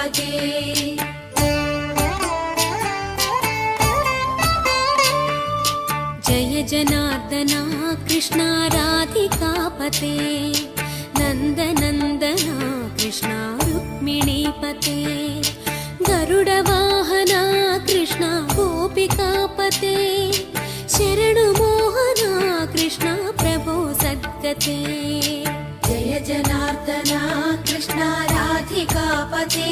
पते। जय जनार्दना कृष्णा राधिकापते, नन्दनन्दना कृष्णा रुक्मिणीपते, गरुडवाहना कृष्णा गोपिकापते, शरणुमोहना कृष्णा प्रभो सद्गते। जय जनार्दना कृष्णा राधिकापते,